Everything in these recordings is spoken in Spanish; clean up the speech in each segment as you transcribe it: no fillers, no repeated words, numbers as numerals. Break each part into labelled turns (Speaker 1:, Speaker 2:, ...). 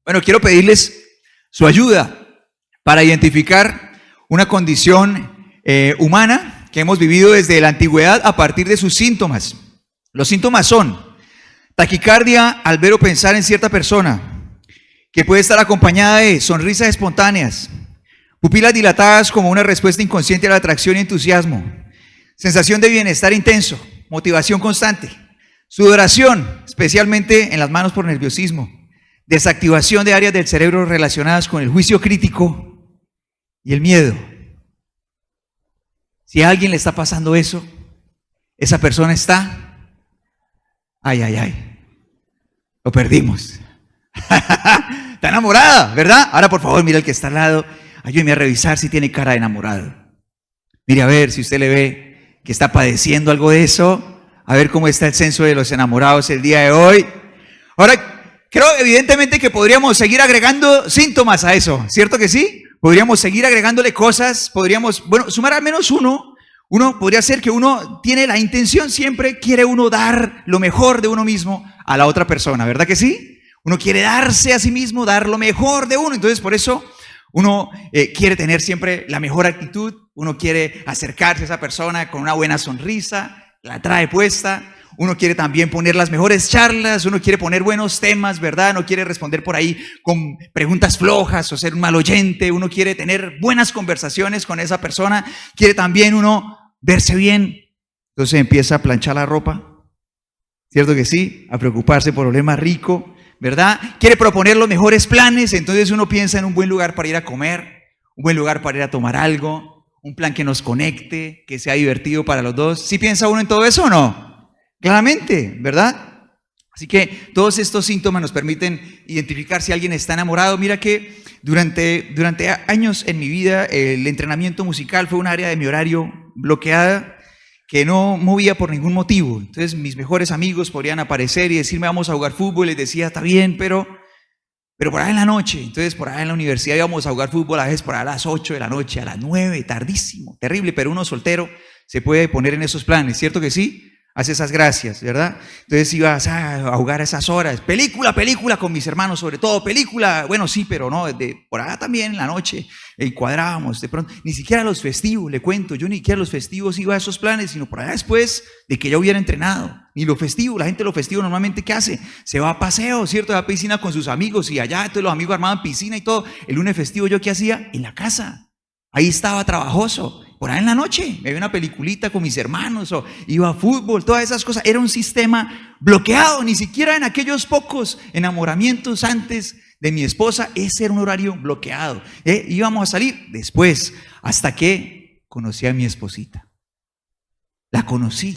Speaker 1: Bueno, quiero pedirles su ayuda para identificar una condición humana que hemos vivido desde la antigüedad a partir de sus síntomas. Los síntomas son taquicardia al ver o pensar en cierta persona, que puede estar acompañada de sonrisas espontáneas, pupilas dilatadas como una respuesta inconsciente a la atracción y entusiasmo, sensación de bienestar intenso, motivación constante, sudoración, especialmente en las manos por nerviosismo, desactivación de áreas del cerebro relacionadas con el juicio crítico y el miedo. Si a alguien le está pasando eso, esa persona está, lo perdimos. Está enamorada, ¿verdad? Ahora por favor, mira al que está al lado, ayúdeme a revisar si tiene cara de enamorado. Mire a ver si usted le ve que está padeciendo algo de eso, a ver cómo está el censo de los enamorados el día de hoy. Ahora, creo evidentemente que podríamos seguir agregando síntomas a eso, ¿cierto que sí? Podríamos seguir agregándole cosas, podríamos, sumar al menos uno. Uno podría ser que uno tiene la intención siempre, quiere uno dar lo mejor de uno mismo a la otra persona, ¿verdad que sí? Uno quiere darse a sí mismo, dar lo mejor de uno, entonces por eso uno quiere tener siempre la mejor actitud, uno quiere acercarse a esa persona con una buena sonrisa, la trae puesta. Uno quiere también poner las mejores charlas, uno quiere poner buenos temas, ¿verdad? No quiere responder por ahí con preguntas flojas o ser un mal oyente. Uno quiere tener buenas conversaciones con esa persona. Quiere también uno verse bien. Entonces empieza a planchar la ropa, ¿cierto que sí? A preocuparse por oler más rico, ¿verdad? Quiere proponer los mejores planes. Entonces uno piensa en un buen lugar para ir a comer, un buen lugar para ir a tomar algo, un plan que nos conecte, que sea divertido para los dos. ¿Sí piensa uno en todo eso o no? Claramente, ¿verdad? Así que todos estos síntomas nos permiten identificar si alguien está enamorado. Mira que durante años en mi vida el entrenamiento musical fue un área de mi horario bloqueada que no movía por ningún motivo. Entonces mis mejores amigos podrían aparecer y decirme vamos a jugar fútbol. Les decía está bien, pero por ahí en la noche. Entonces por ahí en la universidad íbamos a jugar fútbol a veces por ahí a las 8 de la noche, a las 9, tardísimo, terrible. Pero uno soltero se puede poner en esos planes, ¿cierto que sí? Hace esas gracias, ¿verdad? Entonces ibas a jugar a esas horas, película con mis hermanos, sobre todo película, bueno sí, pero no, por allá también en la noche, y cuadrábamos, de pronto, ni siquiera los festivos, le cuento, yo ni siquiera los festivos iba a esos planes, sino por allá después de que ya hubiera entrenado, ni los festivos, la gente de los festivos normalmente ¿qué hace? Se va a paseo, ¿cierto? Va a piscina con sus amigos y allá, entonces los amigos armaban piscina y todo. El lunes festivo, ¿yo qué hacía? En la casa, ahí estaba trabajoso. Por ahí en la noche, me veía una peliculita con mis hermanos o iba a fútbol, todas esas cosas. Era un sistema bloqueado, ni siquiera en aquellos pocos enamoramientos antes de mi esposa, ese era un horario bloqueado. Íbamos a salir después, hasta que conocí a mi esposita. La conocí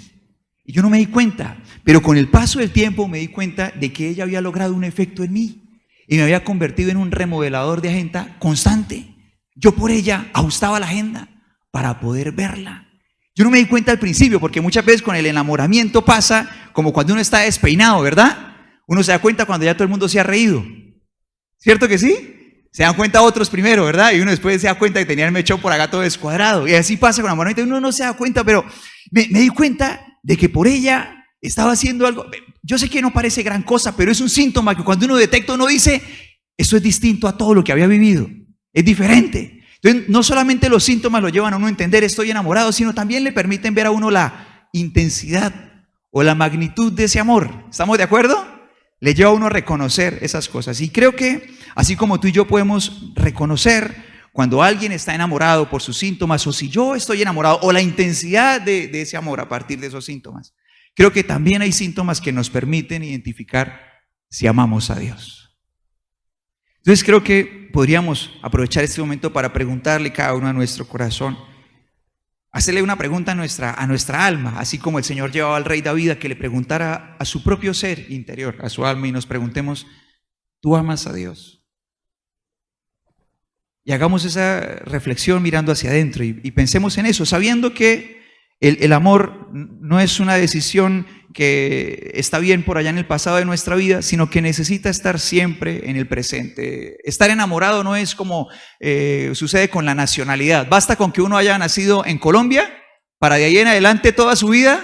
Speaker 1: y yo no me di cuenta, pero con el paso del tiempo me di cuenta de que ella había logrado un efecto en mí y me había convertido en un remodelador de agenda constante. Yo por ella ajustaba la agenda para poder verla. Yo no me di cuenta al principio, porque muchas veces con el enamoramiento pasa como cuando uno está despeinado, ¿verdad? Uno se da cuenta cuando ya todo el mundo se ha reído. ¿Cierto que sí? Se dan cuenta otros primero, ¿verdad? Y uno después se da cuenta que tenía el mechón por acá todo descuadrado. Y así pasa con el enamoramiento. Uno no se da cuenta, pero me di cuenta de que por ella estaba haciendo algo. Yo sé que no parece gran cosa, pero es un síntoma que cuando uno detecta, uno dice, esto es distinto a todo lo que había vivido. Es diferente. Entonces, no solamente los síntomas lo llevan a uno a entender estoy enamorado, sino también le permiten ver a uno la intensidad o la magnitud de ese amor. ¿Estamos de acuerdo? Le lleva a uno a reconocer esas cosas. Y creo que así como tú y yo podemos reconocer cuando alguien está enamorado por sus síntomas, o si yo estoy enamorado, o la intensidad de ese amor a partir de esos síntomas, creo que también hay síntomas que nos permiten identificar si amamos a Dios. Entonces creo que podríamos aprovechar este momento para preguntarle cada uno a nuestro corazón, hacerle una pregunta a nuestra alma, así como el Señor llevaba al rey David a que le preguntara a su propio ser interior, a su alma, y nos preguntemos, ¿tú amas a Dios? Y hagamos esa reflexión mirando hacia adentro y pensemos en eso, sabiendo que el amor no es una decisión que está bien por allá en el pasado de nuestra vida, sino que necesita estar siempre en el presente. Estar enamorado no es como sucede con la nacionalidad. Basta con que uno haya nacido en Colombia para de ahí en adelante toda su vida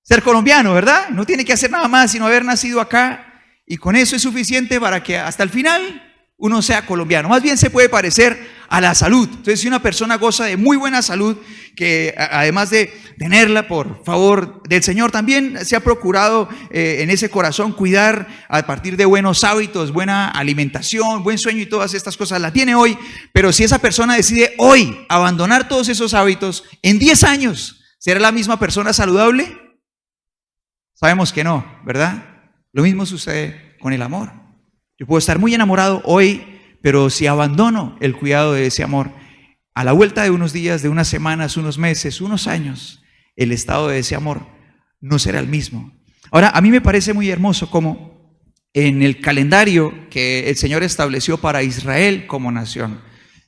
Speaker 1: ser colombiano, ¿verdad? No tiene que hacer nada más sino haber nacido acá y con eso es suficiente para que hasta el final uno sea colombiano. Más bien se puede parecer a la salud. Entonces, si una persona goza de muy buena salud, que además de tenerla por favor del Señor, también se ha procurado en ese corazón cuidar a partir de buenos hábitos, buena alimentación, buen sueño y todas estas cosas, la tiene hoy. Pero si esa persona decide hoy abandonar todos esos hábitos, en 10 años, ¿será la misma persona saludable? Sabemos que no, ¿verdad? Lo mismo sucede con el amor. Yo puedo estar muy enamorado hoy, pero si abandono el cuidado de ese amor, a la vuelta de unos días, de unas semanas, unos meses, unos años, el estado de ese amor no será el mismo. Ahora, a mí me parece muy hermoso cómo en el calendario que el Señor estableció para Israel como nación,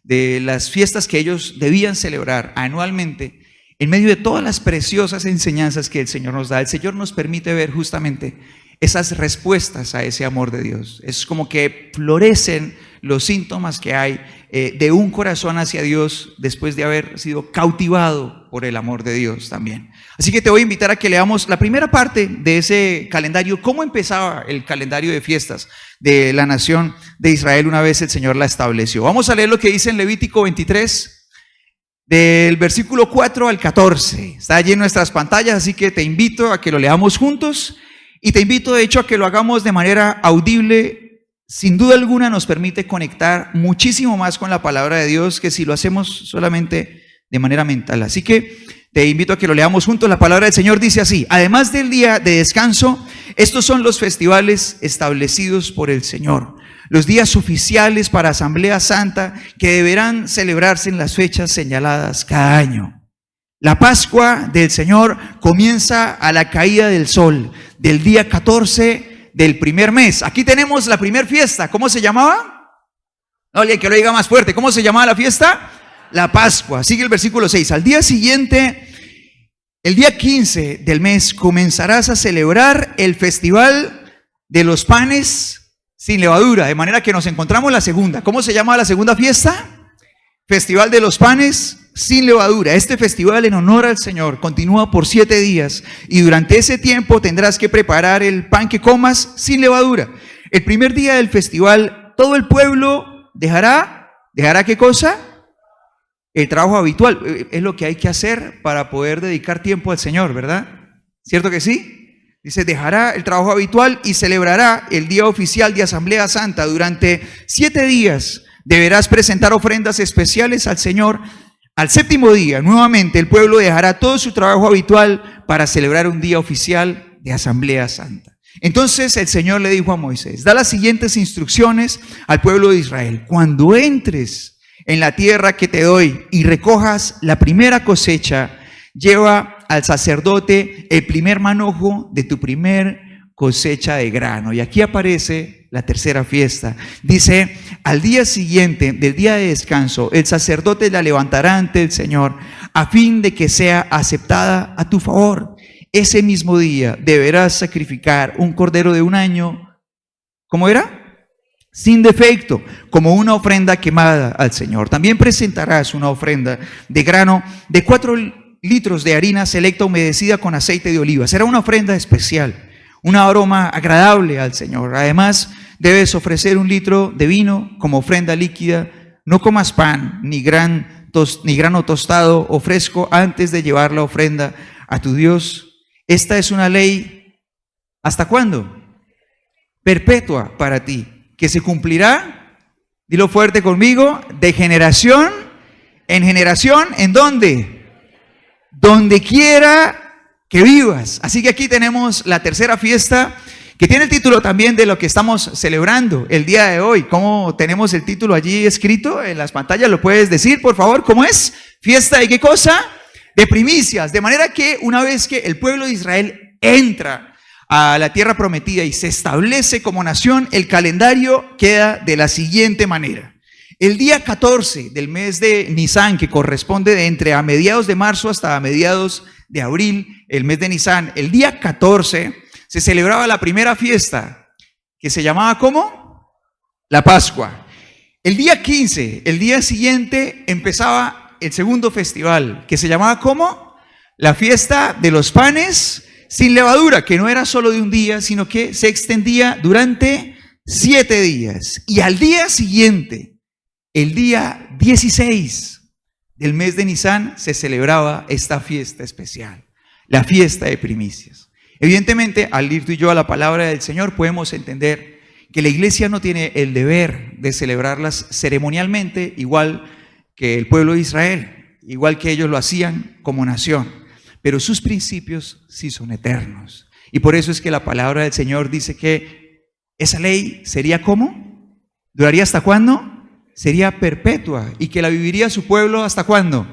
Speaker 1: de las fiestas que ellos debían celebrar anualmente, en medio de todas las preciosas enseñanzas que el Señor nos da, el Señor nos permite ver justamente esas respuestas a ese amor de Dios. Es como que florecen los síntomas que hay de un corazón hacia Dios después de haber sido cautivado por el amor de Dios también. Así que te voy a invitar a que leamos la primera parte de ese calendario, cómo empezaba el calendario de fiestas de la nación de Israel una vez el Señor la estableció. Vamos a leer lo que dice en Levítico 23, del versículo 4 al 14. Está allí en nuestras pantallas, así que te invito a que lo leamos juntos. Y te invito de hecho a que lo hagamos de manera audible. Sin duda alguna nos permite conectar muchísimo más con la palabra de Dios que si lo hacemos solamente de manera mental. Así que te invito a que lo leamos juntos. La palabra del Señor dice así: además del día de descanso, estos son los festivales establecidos por el Señor, los días oficiales para Asamblea Santa que deberán celebrarse en las fechas señaladas cada año. La Pascua del Señor comienza a la caída del sol del día 14 del primer mes. Aquí tenemos la primera fiesta. ¿Cómo se llamaba? No, que lo diga más fuerte. ¿Cómo se llamaba la fiesta? La Pascua. Sigue el versículo 6. Al día siguiente, el día 15 del mes, comenzarás a celebrar el festival de los panes sin levadura. De manera que nos encontramos la segunda. ¿Cómo se llama la segunda fiesta? Festival de los panes sin levadura. Este festival en honor al Señor continúa por 7 días y durante ese tiempo tendrás que preparar el pan que comas sin levadura. El primer día del festival todo el pueblo dejará ¿qué cosa? El trabajo habitual. Es lo que hay que hacer para poder dedicar tiempo al Señor, ¿verdad? ¿Cierto que sí? Dice, dejará el trabajo habitual y celebrará el día oficial de Asamblea Santa. Durante 7 días deberás presentar ofrendas especiales al Señor. Al séptimo día, nuevamente, el pueblo dejará todo su trabajo habitual para celebrar un día oficial de Asamblea Santa. Entonces el Señor le dijo a Moisés: da las siguientes instrucciones al pueblo de Israel. Cuando entres en la tierra que te doy y recojas la primera cosecha, lleva al sacerdote el primer manojo de tu primer cosecha de grano. Y aquí aparece la tercera fiesta. Dice, al día siguiente del día de descanso, el sacerdote la levantará ante el Señor a fin de que sea aceptada a tu favor. Ese mismo día deberás sacrificar un cordero de 1 año. ¿Cómo era? Sin defecto, como una ofrenda quemada al Señor. También presentarás una ofrenda de grano de 4 litros de harina selecta humedecida con aceite de oliva. Será una ofrenda especial, un aroma agradable al Señor. Además, debes ofrecer 1 litro de vino como ofrenda líquida. No comas pan ni grano tostado o fresco antes de llevar la ofrenda a tu Dios. Esta es una ley, ¿hasta cuándo? Perpetua para ti, que se cumplirá, dilo fuerte conmigo, de generación en generación. ¿En dónde? Donde quiera que vivas. Así que aquí tenemos la tercera fiesta, que tiene el título también de lo que estamos celebrando el día de hoy. ¿Cómo tenemos el título allí escrito en las pantallas? ¿Lo puedes decir, por favor? ¿Cómo es? ¿Fiesta de qué cosa? De primicias. De manera que una vez que el pueblo de Israel entra a la tierra prometida y se establece como nación, el calendario queda de la siguiente manera. El día 14 del mes de Nisán, que corresponde de entre a mediados de marzo hasta a mediados de abril, el mes de Nisán, el día 14 se celebraba la primera fiesta, que se llamaba ¿cómo? La Pascua. El día 15, el día siguiente, empezaba el segundo festival, que se llamaba ¿cómo? La fiesta de los panes sin levadura, que no era solo de un día, sino que se extendía durante 7 días. Y al día siguiente, el día 16 del mes de Nisán, se celebraba esta fiesta especial, la fiesta de primicias. Evidentemente, al ir tú y yo a la palabra del Señor, podemos entender que la iglesia no tiene el deber de celebrarlas ceremonialmente, igual que el pueblo de Israel, igual que ellos lo hacían como nación, pero sus principios sí son eternos. Y por eso es que la palabra del Señor dice que esa ley sería ¿cómo? ¿Duraría hasta cuándo? Sería perpetua, y que la viviría su pueblo ¿hasta cuándo?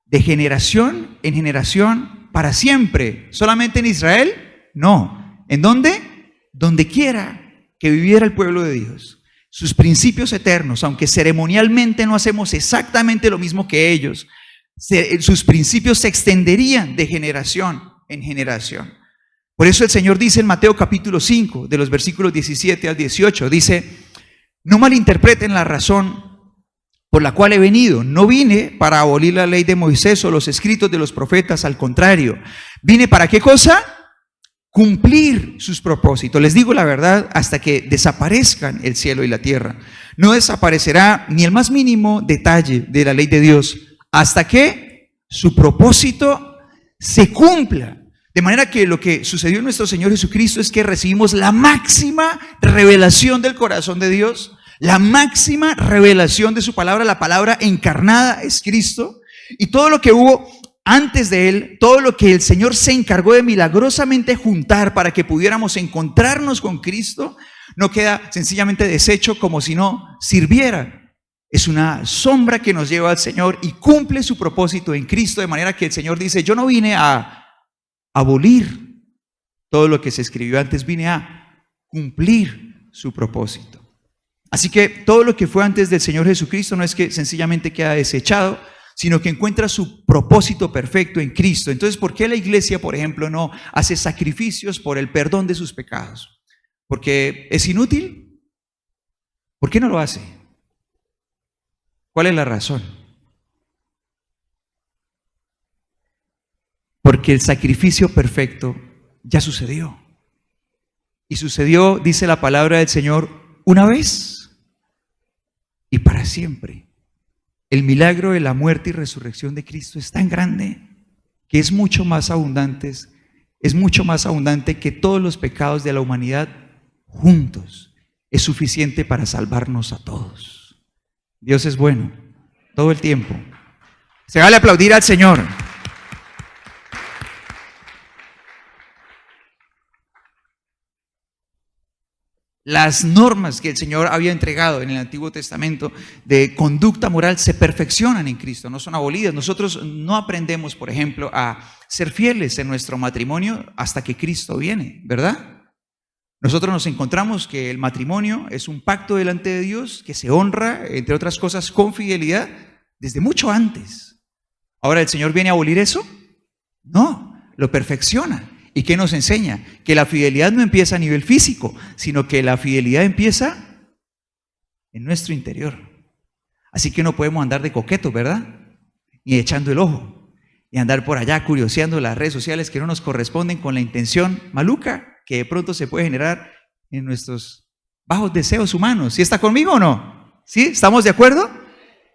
Speaker 1: De generación en generación, para siempre. ¿Solamente en Israel? No. ¿En dónde? Donde quiera que viviera el pueblo de Dios. Sus principios eternos, aunque ceremonialmente no hacemos exactamente lo mismo que ellos, sus principios se extenderían de generación en generación. Por eso el Señor dice en Mateo capítulo 5, de los versículos 17 al 18, dice: no malinterpreten la razón por la cual he venido. No vine para abolir la ley de Moisés o los escritos de los profetas, al contrario. ¿Vine para qué cosa? Cumplir sus propósitos. Les digo la verdad, hasta que desaparezcan el cielo y la tierra, no desaparecerá ni el más mínimo detalle de la ley de Dios, hasta que su propósito se cumpla. De manera que lo que sucedió en nuestro Señor Jesucristo es que recibimos la máxima revelación del corazón de Dios, la máxima revelación de su palabra. La palabra encarnada es Cristo, y todo lo que hubo antes de Él, todo lo que el Señor se encargó de milagrosamente juntar para que pudiéramos encontrarnos con Cristo, no queda sencillamente deshecho como si no sirviera. Es una sombra que nos lleva al Señor y cumple su propósito en Cristo, de manera que el Señor dice: yo no vine a abolir todo lo que se escribió antes, vine a cumplir su propósito. Así que todo lo que fue antes del Señor Jesucristo no es que sencillamente queda desechado, sino que encuentra su propósito perfecto en Cristo. Entonces, ¿por qué la iglesia, por ejemplo, no hace sacrificios por el perdón de sus pecados? ¿Porque es inútil? ¿Por qué no lo hace? ¿Cuál es la razón? Porque el sacrificio perfecto ya sucedió. Y sucedió, dice la palabra del Señor, una vez y para siempre. El milagro de la muerte y resurrección de Cristo es tan grande que es mucho más abundante que todos los pecados de la humanidad juntos. Es suficiente para salvarnos a todos. Dios es bueno todo el tiempo. Se vale aplaudir al Señor. Las normas que el Señor había entregado en el Antiguo Testamento de conducta moral se perfeccionan en Cristo, no son abolidas. Nosotros no aprendemos, por ejemplo, a ser fieles en nuestro matrimonio hasta que Cristo viene, ¿verdad? Nosotros nos encontramos que el matrimonio es un pacto delante de Dios que se honra, entre otras cosas, con fidelidad desde mucho antes. ¿Ahora el Señor viene a abolir eso? No, lo perfecciona. ¿Y qué nos enseña? Que la fidelidad no empieza a nivel físico, sino que la fidelidad empieza en nuestro interior. Así que no podemos andar de coquetos, ¿verdad? Ni echando el ojo, y andar por allá curioseando las redes sociales que no nos corresponden con la intención maluca que de pronto se puede generar en nuestros bajos deseos humanos. ¿Sí está conmigo o no? ¿Sí? ¿Estamos de acuerdo?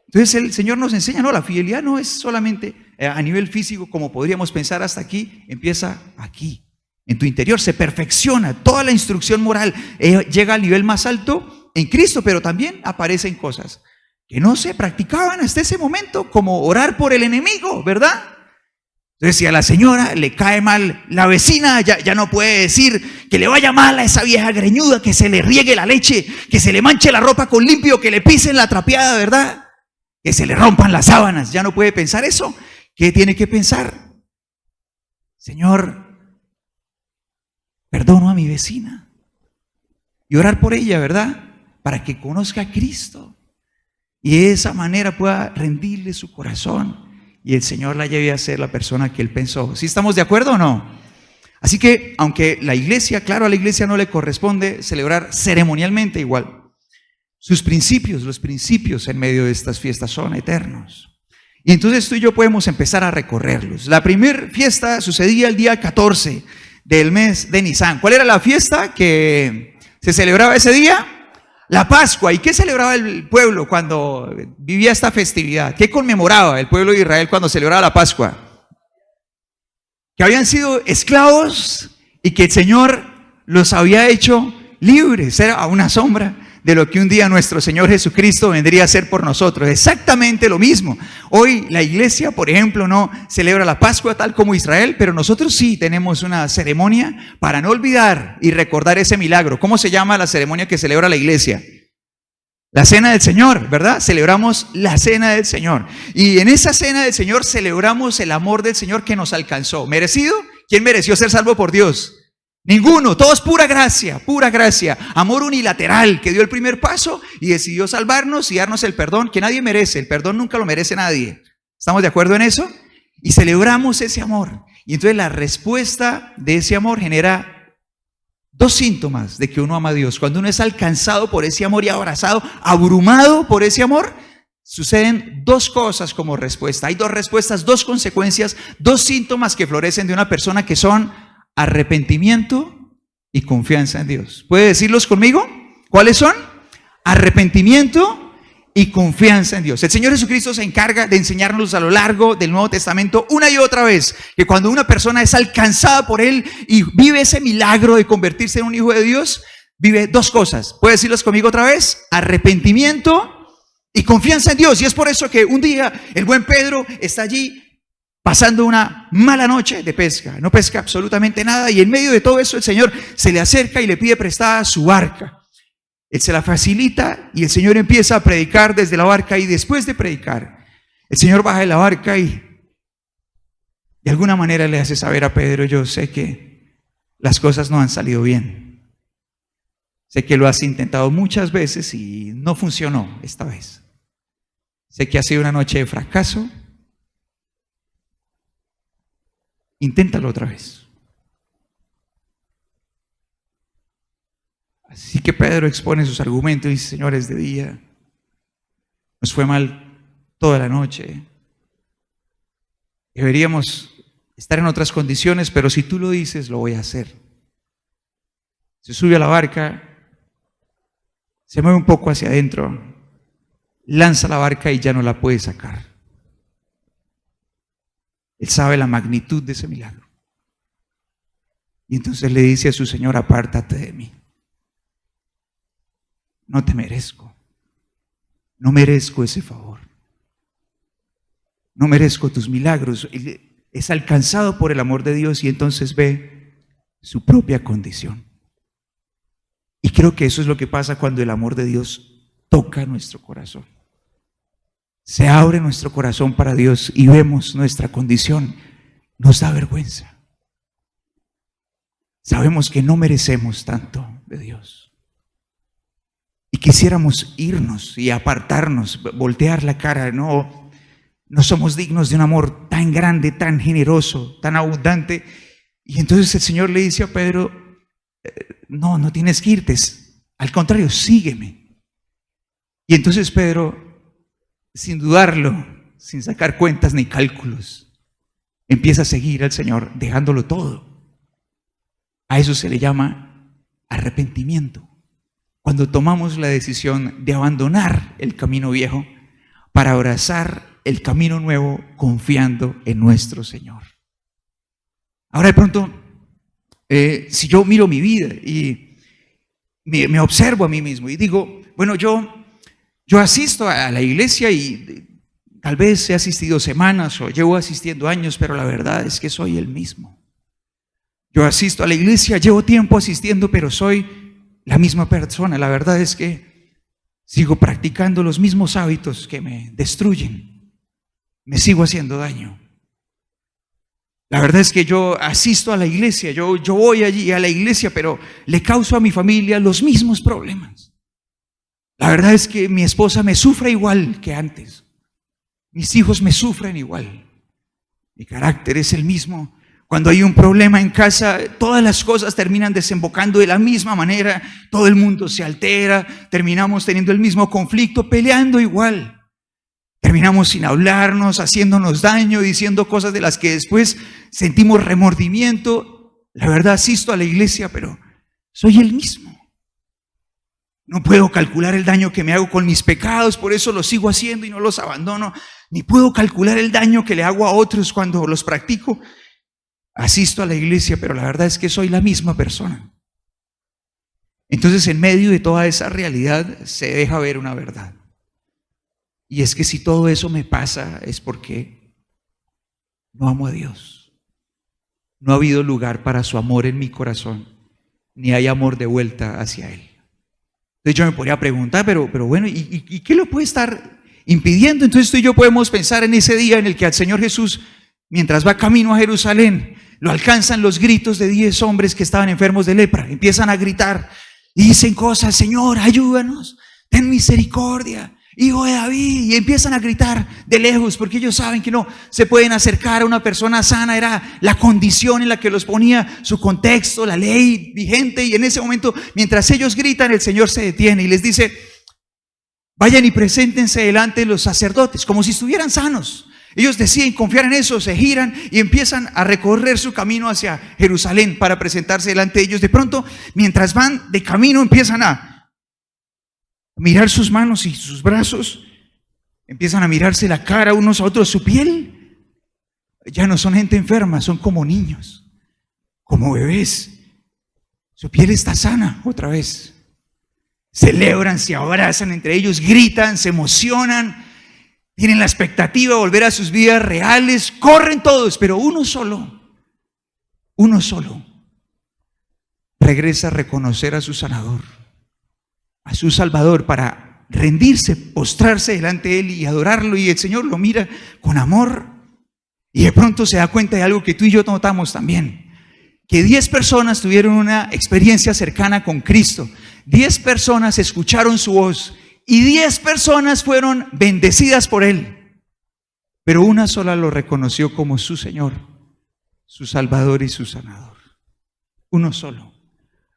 Speaker 1: Entonces el Señor nos enseña, no, la fidelidad no es solamente a nivel físico como podríamos pensar hasta aquí, empieza aquí, en tu interior, se perfecciona, toda la instrucción moral llega al nivel más alto en Cristo, pero también aparecen cosas que no se practicaban hasta ese momento, como orar por el enemigo, ¿verdad? Entonces, si a la señora le cae mal la vecina, ya no puede decir que le vaya mal a esa vieja greñuda, que se le riegue la leche, que se le manche la ropa con limpio, que le pisen la trapeada, ¿verdad? Que se le rompan las sábanas, ya no puede pensar eso. ¿Qué tiene que pensar? Señor, perdono a mi vecina. Y orar por ella, ¿verdad? Para que conozca a Cristo. Y de esa manera pueda rendirle su corazón. Y el Señor la lleve a ser la persona que Él pensó. ¿Sí estamos de acuerdo o no? Así que, aunque la iglesia, claro, a la iglesia no le corresponde celebrar ceremonialmente igual, sus principios, los principios en medio de estas fiestas son eternos. Y entonces tú y yo podemos empezar a recorrerlos. La primera fiesta sucedía el día 14 del mes de Nisan. ¿Cuál era la fiesta que se celebraba ese día? La Pascua. ¿Y qué celebraba el pueblo cuando vivía esta festividad? ¿Qué conmemoraba el pueblo de Israel cuando celebraba la Pascua? Que habían sido esclavos y que el Señor los había hecho libres. Era una sombra de lo que un día nuestro Señor Jesucristo vendría a hacer por nosotros. Exactamente lo mismo. Hoy la iglesia, por ejemplo, no celebra la Pascua tal como Israel, pero nosotros sí tenemos una ceremonia para no olvidar y recordar ese milagro. ¿Cómo se llama la ceremonia que celebra la iglesia? La Cena del Señor, ¿verdad? Celebramos la Cena del Señor. Y en esa Cena del Señor celebramos el amor del Señor que nos alcanzó. ¿Merecido? ¿Quién mereció ser salvo por Dios? Ninguno, todo es pura gracia, amor unilateral que dio el primer paso y decidió salvarnos y darnos el perdón que nadie merece. El perdón nunca lo merece nadie. ¿Estamos de acuerdo en eso? Y celebramos ese amor. Y entonces la respuesta de ese amor genera dos síntomas de que uno ama a Dios. Cuando uno es alcanzado por ese amor y abrazado, abrumado por ese amor, suceden dos cosas como respuesta. Hay dos respuestas, dos consecuencias, dos síntomas que florecen de una persona que son arrepentimiento y confianza en Dios. ¿Puede decirlos conmigo? ¿Cuáles son? Arrepentimiento y confianza en Dios. El Señor Jesucristo se encarga de enseñarnos a lo largo del Nuevo Testamento una y otra vez que cuando una persona es alcanzada por Él y vive ese milagro de convertirse en un hijo de Dios, vive dos cosas. ¿Puede decirlos conmigo otra vez? Arrepentimiento y confianza en Dios. Y es por eso que un día el buen Pedro está allí pasando una mala noche de pesca, no pesca absolutamente nada, y en medio de todo eso el Señor se le acerca y le pide prestada su barca. Él se la facilita y el Señor empieza a predicar desde la barca, y después de predicar, el Señor baja de la barca y de alguna manera le hace saber a Pedro: yo sé que las cosas no han salido bien. Sé que lo has intentado muchas veces y no funcionó esta vez. Sé que ha sido una noche de fracaso. Inténtalo otra vez. Así que Pedro expone sus argumentos y dice: señores, de día nos fue mal toda la noche. Deberíamos estar en otras condiciones, pero si tú lo dices, lo voy a hacer. Se sube a la barca, se mueve un poco hacia adentro, lanza la barca y ya no la puede sacar. Él sabe la magnitud de ese milagro. Y entonces le dice a su Señor: apártate de mí. No te merezco. No merezco ese favor. No merezco tus milagros. Él es alcanzado por el amor de Dios y entonces ve su propia condición. Y creo que eso es lo que pasa cuando el amor de Dios toca nuestro corazón. Se abre nuestro corazón para Dios y vemos nuestra condición. Nos da vergüenza. Sabemos que no merecemos tanto de Dios. Y quisiéramos irnos y apartarnos, voltear la cara. No somos dignos de un amor tan grande, tan generoso, tan abundante. Y entonces el Señor le dice a Pedro: no tienes que irte. Al contrario, sígueme. Y entonces Pedro, sin dudarlo, sin sacar cuentas ni cálculos, empieza a seguir al Señor, dejándolo todo. A eso se le llama arrepentimiento. Cuando tomamos la decisión de abandonar el camino viejo para abrazar el camino nuevo, confiando en nuestro Señor. Ahora de pronto, si yo miro mi vida y me observo a mí mismo y digo: bueno, yo asisto a la iglesia y tal vez he asistido semanas o llevo asistiendo años, pero la verdad es que soy el mismo. Yo asisto a la iglesia, llevo tiempo asistiendo, pero soy la misma persona. La verdad es que sigo practicando los mismos hábitos que me destruyen. Me sigo haciendo daño. La verdad es que yo asisto a la iglesia, yo voy allí a la iglesia, pero le causo a mi familia los mismos problemas. La verdad es que mi esposa me sufre igual que antes. Mis hijos me sufren igual. Mi carácter es el mismo. Cuando hay un problema en casa, todas las cosas terminan desembocando de la misma manera. Todo el mundo se altera, terminamos teniendo el mismo conflicto, peleando igual. terminamos sin hablarnos, haciéndonos daño, diciendo cosas de las que después sentimos remordimiento. La verdad, asisto a la iglesia, pero soy el mismo. No puedo calcular el daño que me hago con mis pecados, por eso los sigo haciendo y no los abandono. Ni puedo calcular el daño que le hago a otros cuando los practico. Asisto a la iglesia, pero la verdad es que soy la misma persona. Entonces, en medio de toda esa realidad se deja ver una verdad. Y es que si todo eso me pasa es porque no amo a Dios. No ha habido lugar para su amor en mi corazón, ni hay amor de vuelta hacia Él. Entonces yo me podría preguntar, pero bueno, ¿y qué lo puede estar impidiendo? Entonces tú y yo podemos pensar en ese día en el que al Señor Jesús, mientras va camino a Jerusalén, lo alcanzan los gritos de 10 hombres que estaban enfermos de lepra. Empiezan a gritar y dicen cosas: Señor, ayúdanos, ten misericordia, Hijo de David. Y empiezan a gritar de lejos porque ellos saben que no se pueden acercar a una persona sana. Era la condición en la que los ponía su contexto, la ley vigente. Y en ese momento, mientras ellos gritan, el Señor se detiene y les dice: vayan y preséntense delante de los sacerdotes, como si estuvieran sanos. Ellos deciden confiar en eso, se giran y empiezan a recorrer su camino hacia Jerusalén para presentarse delante de ellos. De pronto, mientras van de camino, empiezan a mirar sus manos y sus brazos, empiezan a mirarse la cara unos a otros. Su piel ya no son gente enferma, son como niños, como bebés. Su piel está sana otra vez. Celebran, se abrazan entre ellos, gritan, se emocionan, tienen la expectativa de volver a sus vidas reales, corren todos, pero uno solo regresa a reconocer a su sanador, a su Salvador, para rendirse, postrarse delante de Él y adorarlo. Y el Señor lo mira con amor y de pronto se da cuenta de algo que tú y yo notamos también, que 10 personas tuvieron una experiencia cercana con Cristo, 10 personas escucharon su voz y 10 personas fueron bendecidas por Él, pero una sola lo reconoció como su Señor, su Salvador y su sanador. Uno solo.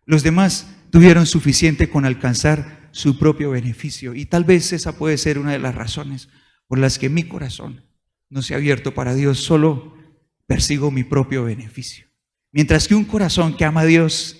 Speaker 1: Los demás tuvieron suficiente con alcanzar su propio beneficio, y tal vez esa puede ser una de las razones por las que mi corazón no se ha abierto para Dios. Solo persigo mi propio beneficio, mientras que un corazón que ama a Dios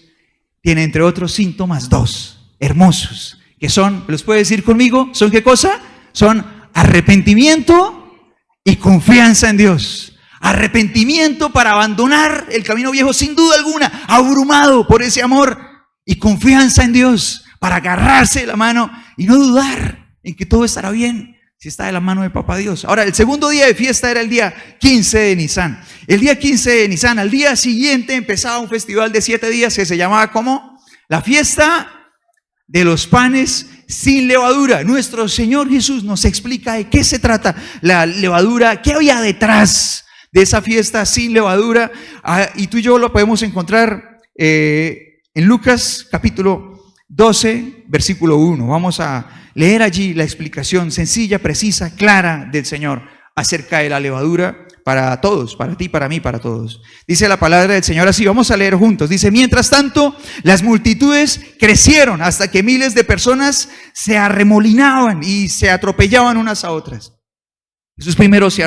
Speaker 1: tiene, entre otros síntomas, 2 hermosos, que son, ¿los puede decir conmigo? ¿Son qué cosa? Son arrepentimiento y confianza en Dios. Arrepentimiento para abandonar el camino viejo, sin duda alguna, abrumado por ese amor, y confianza en Dios para agarrarse de la mano y no dudar en que todo estará bien si está de la mano de Papá Dios. Ahora, el segundo día de fiesta era el día 15 de Nisan. El día 15 de Nisan, al día siguiente, empezaba un festival de 7 días que se llamaba ¿cómo? La fiesta de los panes sin levadura. Nuestro Señor Jesús nos explica de qué se trata la levadura, qué había detrás de esa fiesta sin levadura. Y tú y yo lo podemos encontrar en Lucas capítulo 12, versículo 1. Vamos a leer allí la explicación sencilla, precisa, clara del Señor acerca de la levadura para todos, para ti, para mí, para todos. Dice la palabra del Señor así, vamos a leer juntos. Dice: mientras tanto, las multitudes crecieron hasta que miles de personas se arremolinaban y se atropellaban unas a otras. Jesús primero se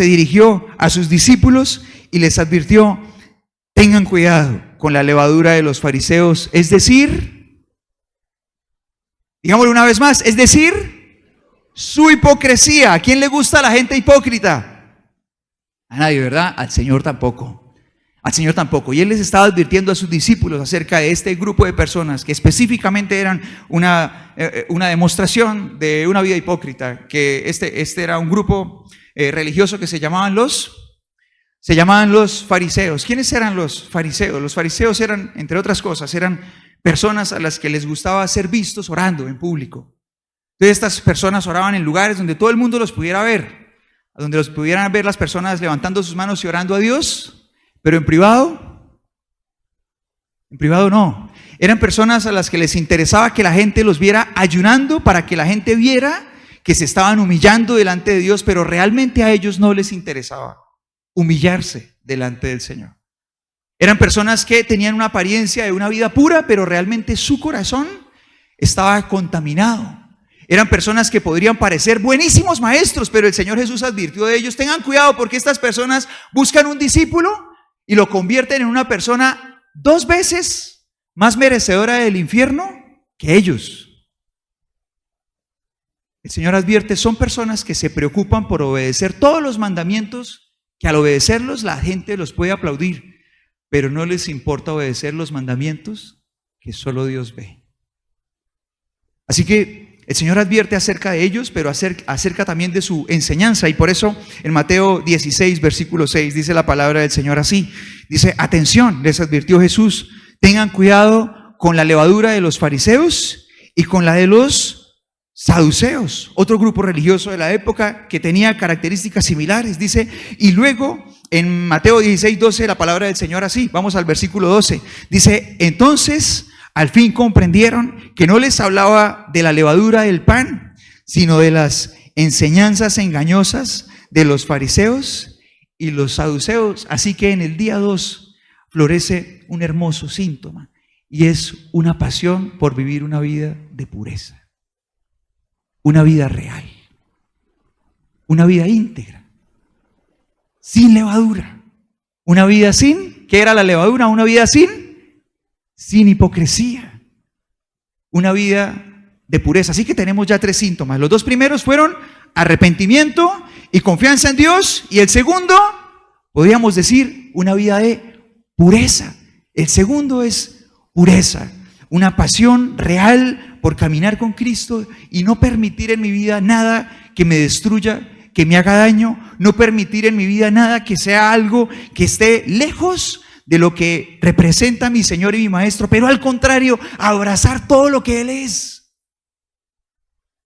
Speaker 1: dirigió a sus discípulos y les advirtió: tengan cuidado con la levadura de los fariseos, es decir, digámoslo una vez más, es decir, su hipocresía. ¿A quién le gusta la gente hipócrita? A nadie, ¿verdad? Al Señor tampoco. Al Señor tampoco. Y Él les estaba advirtiendo a sus discípulos acerca de este grupo de personas que específicamente eran una demostración de una vida hipócrita, que este era un grupo religioso que se llamaban los fariseos. ¿Quiénes eran los fariseos? Los fariseos eran, entre otras cosas, eran personas a las que les gustaba ser vistos orando en público. Entonces estas personas oraban en lugares donde todo el mundo los pudiera ver, donde los pudieran ver las personas levantando sus manos y orando a Dios, pero en privado no. Eran personas a las que les interesaba que la gente los viera ayunando, para que la gente viera que se estaban humillando delante de Dios, pero realmente a ellos no les interesaba humillarse delante del Señor. Eran personas que tenían una apariencia de una vida pura, pero realmente su corazón estaba contaminado. Eran personas que podrían parecer buenísimos maestros, pero el Señor Jesús advirtió de ellos: tengan cuidado, porque estas personas buscan un discípulo y lo convierten en una persona 2 veces más merecedora del infierno que ellos. El Señor advierte: son personas que se preocupan por obedecer todos los mandamientos, que al obedecerlos la gente los puede aplaudir, pero no les importa obedecer los mandamientos que solo Dios ve. Así que el Señor advierte acerca de ellos, pero acerca también de su enseñanza. Y por eso en Mateo 16, versículo 6, dice la palabra del Señor así. Dice: atención, les advirtió Jesús, tengan cuidado con la levadura de los fariseos y con la de los saduceos, otro grupo religioso de la época que tenía características similares. Dice, y luego en Mateo 16, 12, la palabra del Señor así. Vamos al versículo 12. Dice: entonces al fin comprendieron que no les hablaba de la levadura del pan, sino de las enseñanzas engañosas de los fariseos y los saduceos. Así que en el día 2 florece un hermoso síntoma, y es una pasión por vivir una vida de pureza, una vida real, una vida íntegra, sin levadura, una vida sin, ¿qué era la levadura? Una vida sin hipocresía, una vida de pureza. Así que tenemos ya 3 síntomas. Los 2 primeros fueron arrepentimiento y confianza en Dios, y el segundo, podríamos decir, una vida de pureza. El segundo es pureza, una pasión real por caminar con Cristo y no permitir en mi vida nada que me destruya, que me haga daño, no permitir en mi vida nada que sea algo que esté lejos de lo que representa mi Señor y mi Maestro, pero al contrario, abrazar todo lo que Él es.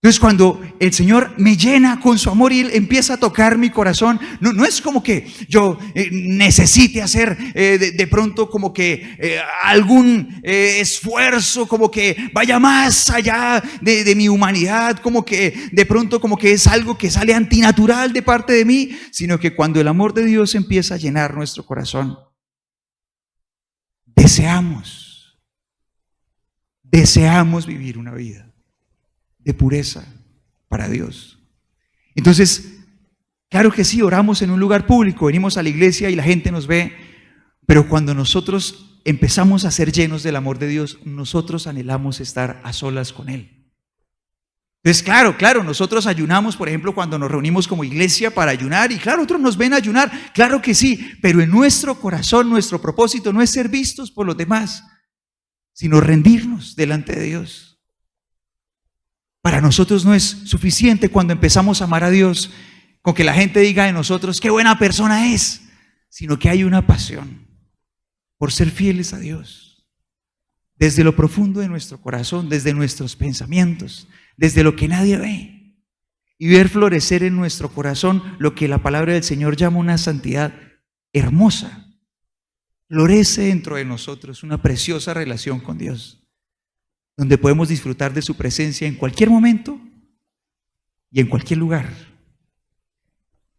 Speaker 1: Entonces, cuando el Señor me llena con su amor y Él empieza a tocar mi corazón, no es como que yo necesite hacer de pronto como que algún esfuerzo, como que vaya más allá de mi humanidad, como que de pronto como que es algo que sale antinatural de parte de mí, sino que cuando el amor de Dios empieza a llenar nuestro corazón, deseamos vivir una vida de pureza para Dios. Entonces, claro que sí, oramos en un lugar público, venimos a la iglesia y la gente nos ve, pero cuando nosotros empezamos a ser llenos del amor de Dios, nosotros anhelamos estar a solas con Él. Entonces, claro, nosotros ayunamos, por ejemplo, cuando nos reunimos como iglesia para ayunar, y claro, otros nos ven ayunar, claro que sí, pero en nuestro corazón, nuestro propósito no es ser vistos por los demás, sino rendirnos delante de Dios. Para nosotros no es suficiente cuando empezamos a amar a Dios con que la gente diga de nosotros qué buena persona es, sino que hay una pasión por ser fieles a Dios desde lo profundo de nuestro corazón, desde nuestros pensamientos, desde lo que nadie ve, y ver florecer en nuestro corazón lo que la palabra del Señor llama una santidad hermosa. Florece dentro de nosotros una preciosa relación con Dios, donde podemos disfrutar de su presencia en cualquier momento y en cualquier lugar.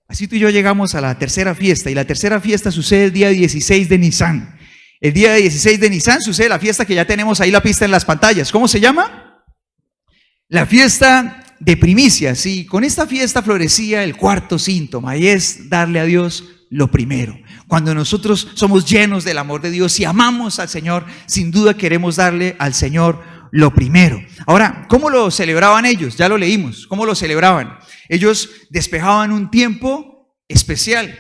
Speaker 1: Así tú y yo llegamos a la tercera fiesta, y la tercera fiesta sucede el día 16 de Nisan. El día 16 de Nisan sucede la fiesta que ya tenemos ahí la pista en las pantallas. ¿Cómo se llama? La fiesta de primicias. Y con esta fiesta florecía el 4.º síntoma, y es darle a Dios lo primero. Cuando nosotros somos llenos del amor de Dios y amamos al Señor, sin duda queremos darle al Señor lo primero. Ahora, ¿cómo lo celebraban ellos? Ya lo leímos. ¿Cómo lo celebraban? Ellos despejaban un tiempo especial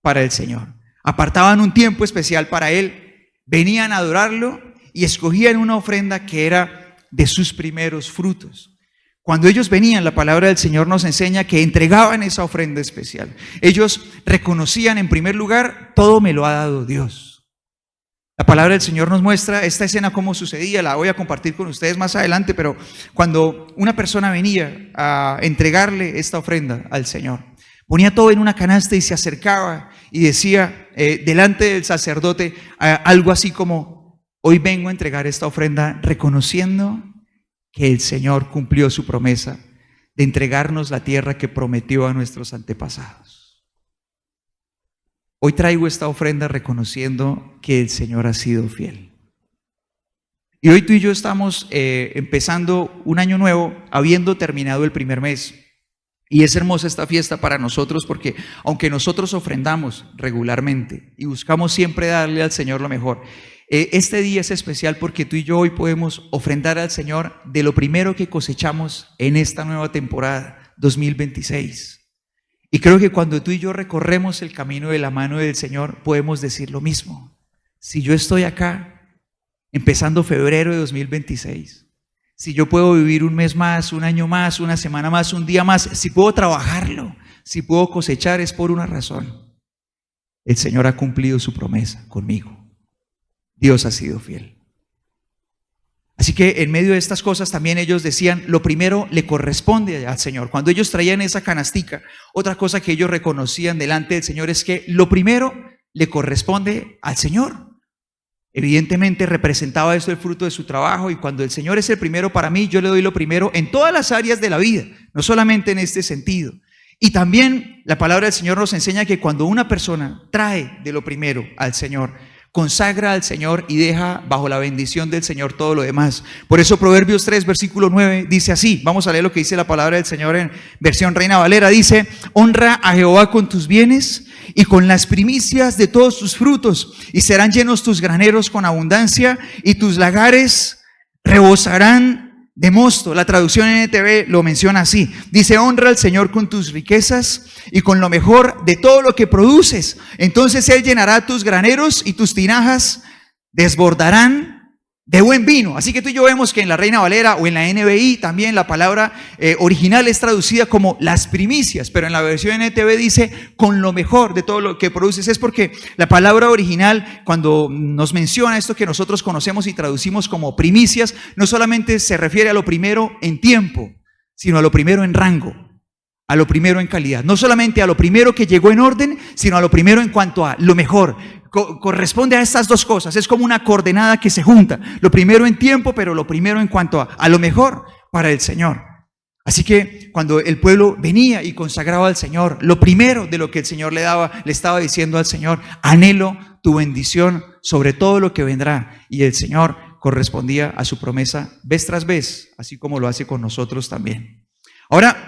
Speaker 1: para el Señor. Apartaban un tiempo especial para Él. Venían a adorarlo y escogían una ofrenda que era de sus primeros frutos. Cuando ellos venían, la palabra del Señor nos enseña que entregaban esa ofrenda especial. Ellos reconocían en primer lugar: todo me lo ha dado Dios. La palabra del Señor nos muestra esta escena cómo sucedía, la voy a compartir con ustedes más adelante, pero cuando una persona venía a entregarle esta ofrenda al Señor, ponía todo en una canasta y se acercaba y decía delante del sacerdote algo así como: hoy vengo a entregar esta ofrenda reconociendo que el Señor cumplió su promesa de entregarnos la tierra que prometió a nuestros antepasados. Hoy traigo esta ofrenda reconociendo que el Señor ha sido fiel. Y hoy tú y yo estamos empezando un año nuevo, habiendo terminado el primer mes. Y es hermosa esta fiesta para nosotros porque aunque nosotros ofrendamos regularmente y buscamos siempre darle al Señor lo mejor, este día es especial porque tú y yo hoy podemos ofrendar al Señor de lo primero que cosechamos en esta nueva temporada 2026. Y creo que cuando tú y yo recorremos el camino de la mano del Señor podemos decir lo mismo. Si yo estoy acá empezando febrero de 2026, si yo puedo vivir un mes más, un año más, una semana más, un día más, si puedo trabajarlo, si puedo cosechar, es por una razón. El Señor ha cumplido su promesa conmigo. Dios ha sido fiel. Así que en medio de estas cosas también ellos decían, lo primero le corresponde al Señor. Cuando ellos traían esa canastica, otra cosa que ellos reconocían delante del Señor es que lo primero le corresponde al Señor. Evidentemente representaba esto el fruto de su trabajo, y cuando el Señor es el primero para mí, yo le doy lo primero en todas las áreas de la vida, no solamente en este sentido. Y también la palabra del Señor nos enseña que cuando una persona trae de lo primero al Señor, consagra al Señor y deja bajo la bendición del Señor todo lo demás. Por eso Proverbios 3, versículo 9 dice así, vamos a leer lo que dice la palabra del Señor en versión Reina Valera, dice, honra a Jehová con tus bienes y con las primicias de todos tus frutos, y serán llenos tus graneros con abundancia, y tus lagares rebosarán de mosto. La traducción NTV lo menciona así, dice, honra al Señor con tus riquezas y con lo mejor de todo lo que produces, entonces Él llenará tus graneros y tus tinajas desbordarán de buen vino. Así que tú y yo vemos que en la Reina Valera o en la NBI también la palabra original es traducida como las primicias, pero en la versión NTV dice con lo mejor de todo lo que produces. Es porque la palabra original, cuando nos menciona esto que nosotros conocemos y traducimos como primicias, no solamente se refiere a lo primero en tiempo, sino a lo primero en rango, a lo primero en calidad. No solamente a lo primero que llegó en orden, sino a lo primero en cuanto a lo mejor. Corresponde a estas dos cosas, es como una coordenada que se junta, lo primero en tiempo, pero lo primero en cuanto a lo mejor para el Señor. Así que cuando el pueblo venía y consagraba al Señor, lo primero de lo que el Señor le daba, le estaba diciendo al Señor, anhelo tu bendición sobre todo lo que vendrá. Y el Señor correspondía a su promesa vez tras vez, así como lo hace con nosotros también. Ahora,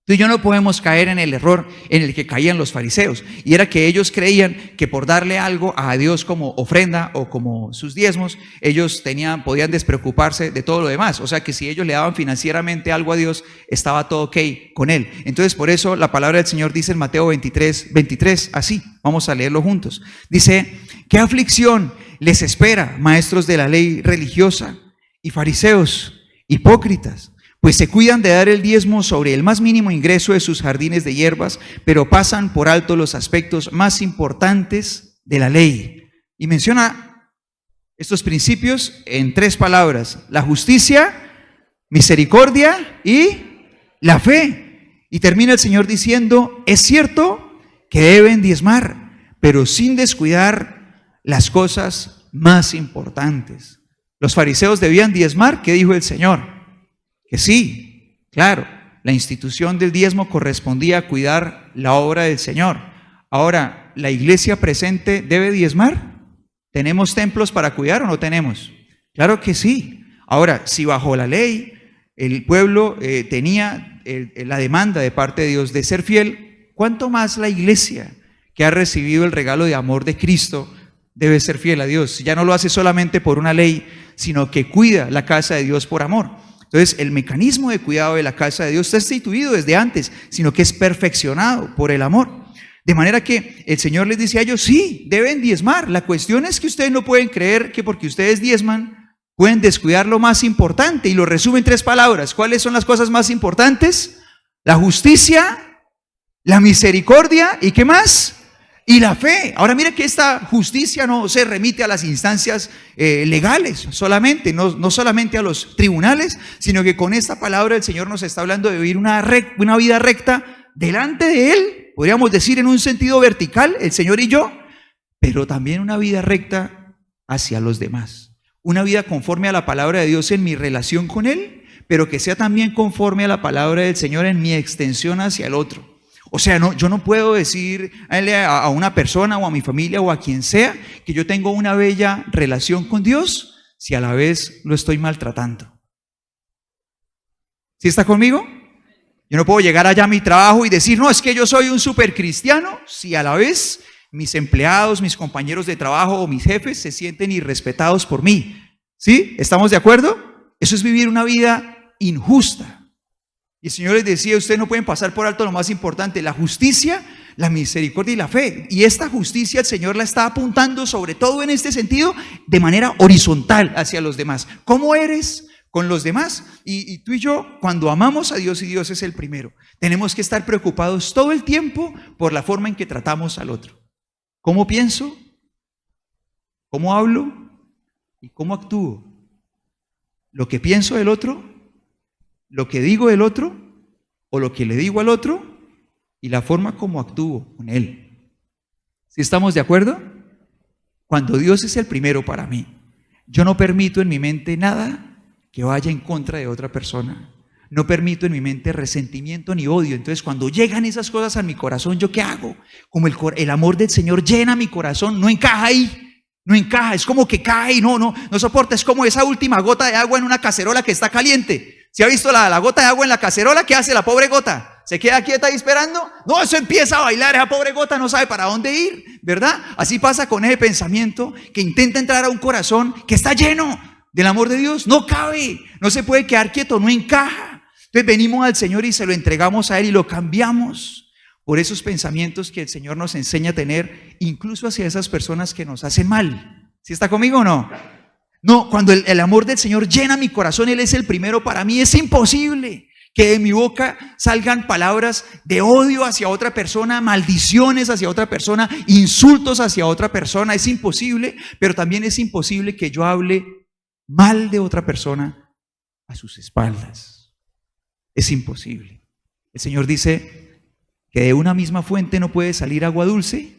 Speaker 1: tú y yo no podemos caer en el error en el que caían los fariseos, y era que ellos creían que por darle algo a Dios como ofrenda o como sus diezmos, ellos podían despreocuparse de todo lo demás. O sea que si ellos le daban financieramente algo a Dios, estaba todo ok con Él. Entonces por eso la palabra del Señor dice en Mateo 23, así, vamos a leerlo juntos. Dice, ¿qué aflicción les espera, maestros de la ley religiosa y fariseos, hipócritas? Pues se cuidan de dar el diezmo sobre el más mínimo ingreso de sus jardines de hierbas, pero pasan por alto los aspectos más importantes de la ley. Y menciona estos principios en 3 palabras: la justicia, misericordia y la fe. Y termina el Señor diciendo, es cierto que deben diezmar, pero sin descuidar las cosas más importantes. Los fariseos debían diezmar. ¿Qué dijo el Señor? Que sí, claro, la institución del diezmo correspondía a cuidar la obra del Señor. Ahora, ¿la iglesia presente debe diezmar? ¿Tenemos templos para cuidar o no tenemos? Claro que sí. Ahora, si bajo la ley el pueblo tenía la demanda de parte de Dios de ser fiel, ¿cuánto más la iglesia que ha recibido el regalo de amor de Cristo debe ser fiel a Dios? Ya no lo hace solamente por una ley, sino que cuida la casa de Dios por amor. Entonces, el mecanismo de cuidado de la casa de Dios está instituido desde antes, sino que es perfeccionado por el amor. De manera que el Señor les dice a ellos, sí, deben diezmar. La cuestión es que ustedes no pueden creer que porque ustedes diezman, pueden descuidar lo más importante. Y lo resume en 3 palabras. ¿Cuáles son las cosas más importantes? La justicia, la misericordia y ¿qué más? Y la fe. Ahora mire que esta justicia no se remite a las instancias legales solamente, no solamente a los tribunales, sino que con esta palabra el Señor nos está hablando de vivir una vida recta delante de Él, podríamos decir en un sentido vertical, el Señor y yo, pero también una vida recta hacia los demás, una vida conforme a la palabra de Dios en mi relación con Él, pero que sea también conforme a la palabra del Señor en mi extensión hacia el otro. O sea, yo no puedo decir a una persona o a mi familia o a quien sea que yo tengo una bella relación con Dios si a la vez lo estoy maltratando? ¿Sí está conmigo? Yo no puedo llegar allá a mi trabajo y decir, no, es que yo soy un súper cristiano, si a la vez mis empleados, mis compañeros de trabajo o mis jefes se sienten irrespetados por mí. ¿Sí? ¿Estamos de acuerdo? Eso es vivir una vida injusta. Y el Señor les decía, ustedes no pueden pasar por alto lo más importante, la justicia, la misericordia y la fe. Y esta justicia el Señor la está apuntando sobre todo en este sentido de manera horizontal hacia los demás. ¿Cómo eres con los demás? Y tú y yo, cuando amamos a Dios y Dios es el primero, tenemos que estar preocupados todo el tiempo por la forma en que tratamos al otro. ¿Cómo pienso? ¿Cómo hablo? ¿Y cómo actúo? ¿Lo que pienso del otro? ¿Lo que digo del otro? ¿O lo que le digo al otro? Y la forma como actúo con él. ¿Sí estamos de acuerdo? Cuando Dios es el primero para mí, yo no permito en mi mente nada que vaya en contra de otra persona. No permito en mi mente resentimiento ni odio. Entonces cuando llegan esas cosas a mi corazón, ¿yo qué hago? Como el amor del Señor llena mi corazón, no encaja ahí, no encaja, es como que cae y no soporta, es como esa última gota de agua en una cacerola que está caliente. ¿Se ha visto la gota de agua en la cacerola? ¿Qué hace la pobre gota? ¿Se queda quieta ahí esperando? No, eso empieza a bailar, esa pobre gota no sabe para dónde ir, ¿verdad? Así pasa con ese pensamiento que intenta entrar a un corazón que está lleno del amor de Dios, no cabe, no se puede quedar quieto, no encaja. Entonces venimos al Señor y se lo entregamos a Él y lo cambiamos por esos pensamientos que el Señor nos enseña a tener, incluso hacia esas personas que nos hacen mal. ¿Sí está conmigo o no? No, cuando el amor del Señor llena mi corazón, Él es el primero para mí, es imposible que de mi boca salgan palabras de odio hacia otra persona, maldiciones hacia otra persona, insultos hacia otra persona, es imposible, pero también es imposible que yo hable mal de otra persona a sus espaldas. Es imposible. El Señor dice que de una misma fuente no puede salir agua dulce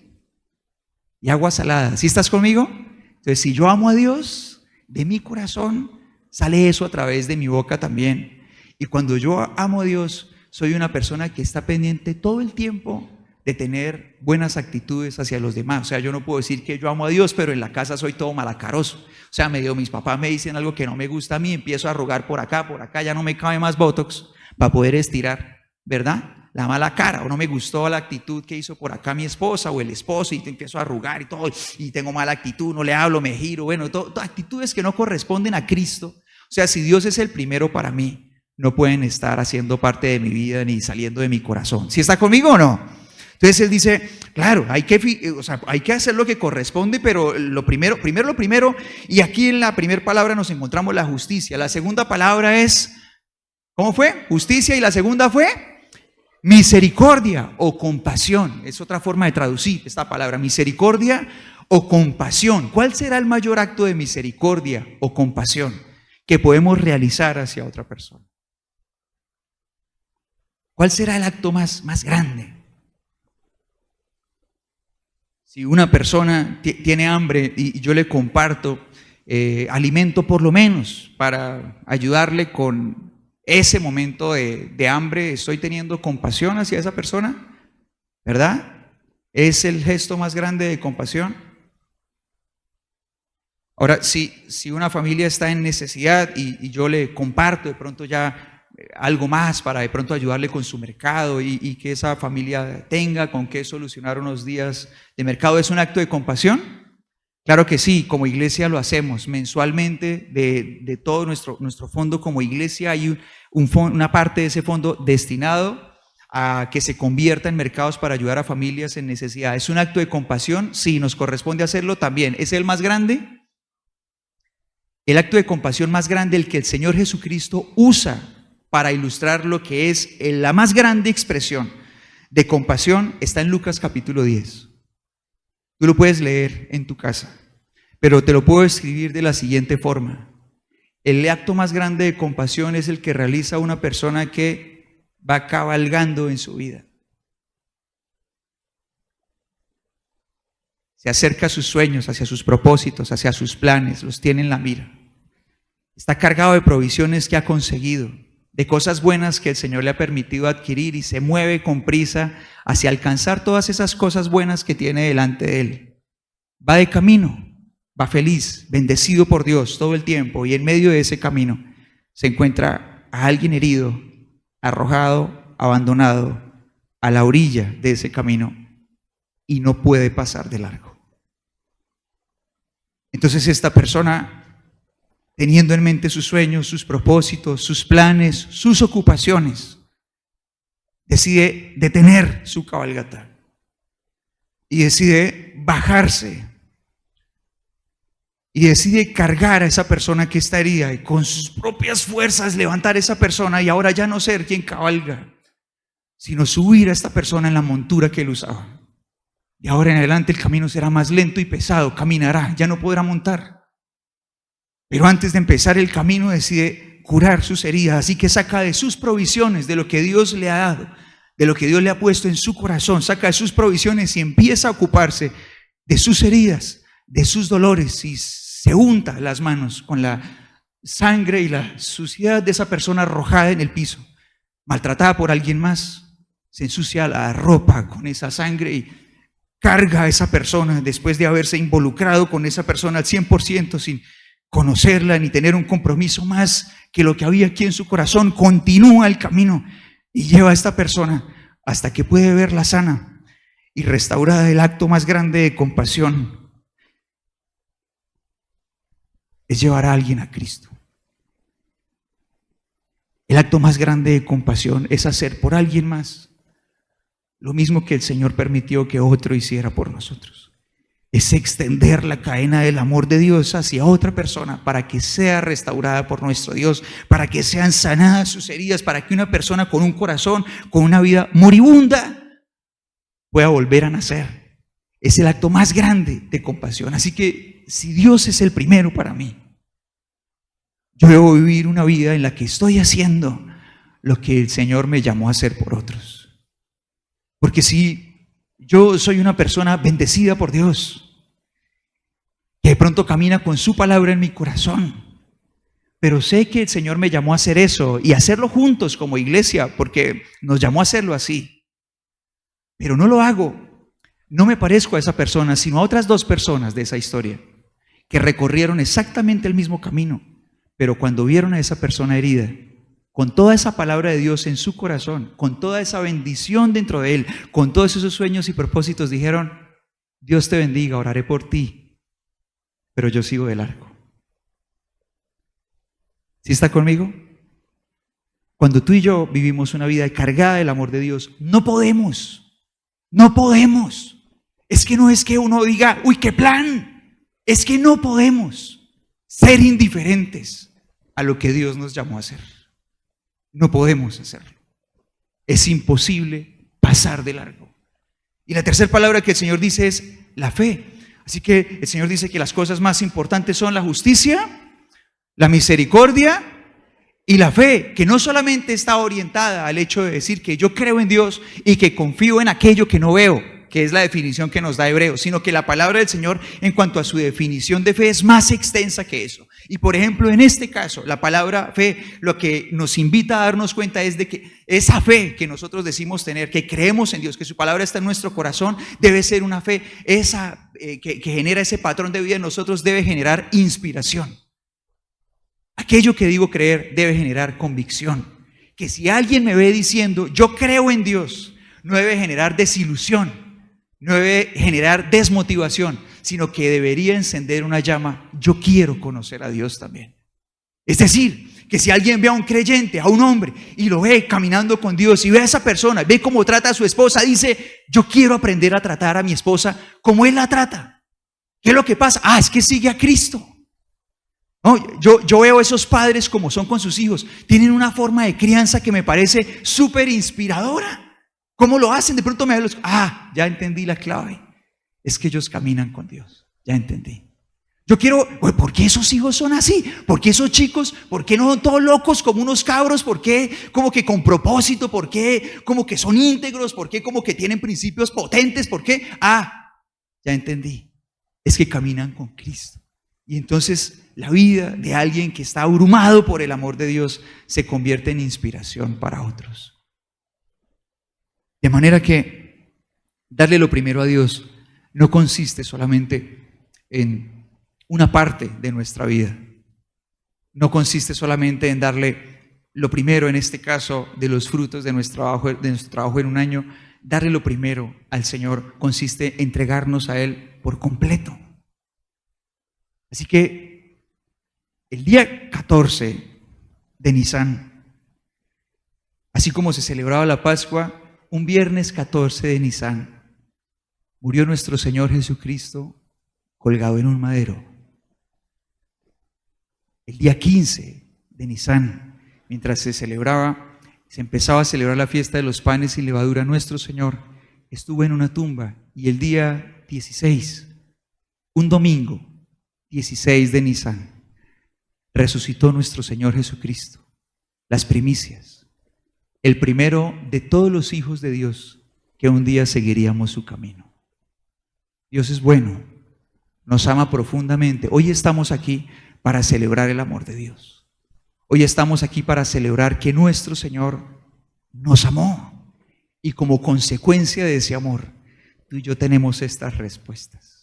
Speaker 1: y agua salada. ¿Sí estás conmigo? Entonces, si yo amo a Dios, de mi corazón sale eso a través de mi boca también. Y cuando yo amo a Dios, soy una persona que está pendiente todo el tiempo de tener buenas actitudes hacia los demás. O sea, yo no puedo decir que yo amo a Dios, pero en la casa soy todo malacaroso. O sea, mis papás me dicen algo que no me gusta a mí, empiezo a arrugar por acá, ya no me cabe más botox para poder estirar, ¿verdad? La mala cara, o no me gustó la actitud que hizo por acá mi esposa o el esposo y te empiezo a arrugar y todo, y tengo mala actitud, no le hablo, me giro, bueno, actitudes que no corresponden a Cristo. O sea, si Dios es el primero para mí, no pueden estar haciendo parte de mi vida ni saliendo de mi corazón. ¿Sí está conmigo o no? Entonces Él dice, claro, hay que hacer lo que corresponde, pero lo primero, y aquí en la primera palabra nos encontramos la justicia. La segunda palabra es, ¿cómo fue? Justicia, y la segunda fue misericordia o compasión. Es otra forma de traducir esta palabra, misericordia o compasión. ¿Cuál será el mayor acto de misericordia o compasión que podemos realizar hacia otra persona? ¿Cuál será el acto más grande? Si una persona tiene hambre y yo le comparto alimento por lo menos para ayudarle con ese momento de hambre, estoy teniendo compasión hacia esa persona, ¿verdad? Es el gesto más grande de compasión. Ahora, si una familia está en necesidad y yo le comparto de pronto ya algo más para de pronto ayudarle con su mercado y que esa familia tenga con qué solucionar unos días de mercado, ¿es un acto de compasión? Claro que sí, como iglesia lo hacemos mensualmente de todo nuestro fondo como iglesia. Hay una parte de ese fondo destinado a que se convierta en mercados para ayudar a familias en necesidad. ¿Es un acto de compasión? Sí, nos corresponde hacerlo también. ¿Es el más grande? El acto de compasión más grande, el que el Señor Jesucristo usa para ilustrar lo que es la más grande expresión de compasión, está en Lucas capítulo 10. Tú lo puedes leer en tu casa, pero te lo puedo escribir de la siguiente forma. El acto más grande de compasión es el que realiza una persona que va cabalgando en su vida. Se acerca a sus sueños, hacia sus propósitos, hacia sus planes, los tiene en la mira. Está cargado de provisiones que ha conseguido, de cosas buenas que el Señor le ha permitido adquirir y se mueve con prisa hacia alcanzar todas esas cosas buenas que tiene delante de él. Va de camino, va feliz, bendecido por Dios todo el tiempo, y en medio de ese camino se encuentra a alguien herido, arrojado, abandonado a la orilla de ese camino y no puede pasar de largo. Entonces esta persona, teniendo en mente sus sueños, sus propósitos, sus planes, sus ocupaciones, decide detener su cabalgata y decide bajarse y decide cargar a esa persona que está herida y con sus propias fuerzas levantar a esa persona y ahora ya no ser quien cabalga, sino subir a esta persona en la montura que él usaba. Y ahora en adelante el camino será más lento y pesado, caminará, ya no podrá montar. Pero antes de empezar el camino decide curar sus heridas, así que saca de sus provisiones, de lo que Dios le ha dado, de lo que Dios le ha puesto en su corazón, saca de sus provisiones y empieza a ocuparse de sus heridas, de sus dolores, y se unta las manos con la sangre y la suciedad de esa persona arrojada en el piso, maltratada por alguien más. Se ensucia la ropa con esa sangre y carga a esa persona después de haberse involucrado con esa persona al 100% sin conocerla ni tener un compromiso más que lo que había aquí en su corazón. Continúa el camino y lleva a esta persona hasta que puede verla sana y restaurada. El acto más grande de compasión es llevar a alguien a Cristo. El acto más grande de compasión es hacer por alguien más lo mismo que el Señor permitió que otro hiciera por nosotros. Es extender la cadena del amor de Dios hacia otra persona para que sea restaurada por nuestro Dios, para que sean sanadas sus heridas, para que una persona con un corazón, con una vida moribunda, pueda volver a nacer. Es el acto más grande de compasión. Así que si Dios es el primero para mí, yo debo vivir una vida en la que estoy haciendo lo que el Señor me llamó a hacer por otros. Porque si yo soy una persona bendecida por Dios, que de pronto camina con su palabra en mi corazón, pero sé que el Señor me llamó a hacer eso y hacerlo juntos como iglesia, porque nos llamó a hacerlo así, pero no lo hago, no me parezco a esa persona, sino a otras dos personas de esa historia, que recorrieron exactamente el mismo camino, pero cuando vieron a esa persona herida, con toda esa palabra de Dios en su corazón, con toda esa bendición dentro de él, con todos esos sueños y propósitos, dijeron: Dios te bendiga, oraré por ti, pero yo sigo de largo. ¿Sí está conmigo? Cuando tú y yo vivimos una vida cargada del amor de Dios, no podemos. Es que no es que uno diga: uy, qué plan. Es que no podemos ser indiferentes a lo que Dios nos llamó a hacer. No podemos hacerlo. Es imposible pasar de largo. Y la tercera palabra que el Señor dice es la fe. Así que el Señor dice que las cosas más importantes son la justicia, la misericordia y la fe, que no solamente está orientada al hecho de decir que yo creo en Dios y que confío en aquello que no veo, que es la definición que nos da Hebreos, sino que la palabra del Señor en cuanto a su definición de fe es más extensa que eso. Y por ejemplo, en este caso, la palabra fe lo que nos invita a darnos cuenta es de que esa fe que nosotros decimos tener, que creemos en Dios, que su palabra está en nuestro corazón, debe ser una fe esa que genera ese patrón de vida en nosotros, debe generar inspiración. Aquello que digo creer debe generar convicción. Que si alguien me ve diciendo yo creo en Dios, no debe generar desilusión, no debe generar desmotivación, sino que debería encender una llama: yo quiero conocer a Dios también. Es decir, que si alguien ve a un creyente, a un hombre, y lo ve caminando con Dios, y ve a esa persona, ve cómo trata a su esposa, dice: yo quiero aprender a tratar a mi esposa como él la trata. ¿Qué es lo que pasa? Es que sigue a Cristo. No, yo veo a esos padres como son con sus hijos, tienen una forma de crianza que me parece súper inspiradora. ¿Cómo lo hacen? De pronto me veo ya entendí la clave. Es que ellos caminan con Dios. Ya entendí. Yo quiero, ¿por qué esos hijos son así? ¿Por qué esos chicos? ¿Por qué no son todos locos como unos cabros? ¿Por qué como que con propósito? ¿Por qué como que son íntegros? ¿Por qué como que tienen principios potentes? ¿Por qué? Ya entendí. Es que caminan con Cristo. Y entonces la vida de alguien que está abrumado por el amor de Dios se convierte en inspiración para otros. De manera que darle lo primero a Dios no consiste solamente en una parte de nuestra vida. No consiste solamente en darle lo primero, en este caso, de los frutos de nuestro trabajo en un año. Darle lo primero al Señor consiste en entregarnos a Él por completo. Así que el día 14 de Nisan, así como se celebraba la Pascua, un viernes 14 de Nisan, murió nuestro Señor Jesucristo colgado en un madero. El día 15 de Nisan, mientras se empezaba a celebrar la fiesta de los panes sin levadura, nuestro Señor estuvo en una tumba. Y el día 16, un domingo, 16 de Nisan, resucitó nuestro Señor Jesucristo, las primicias, el primero de todos los hijos de Dios que un día seguiríamos su camino. Dios es bueno, nos ama profundamente. Hoy estamos aquí para celebrar el amor de Dios. Hoy estamos aquí para celebrar que nuestro Señor nos amó y como consecuencia de ese amor, tú y yo tenemos estas respuestas.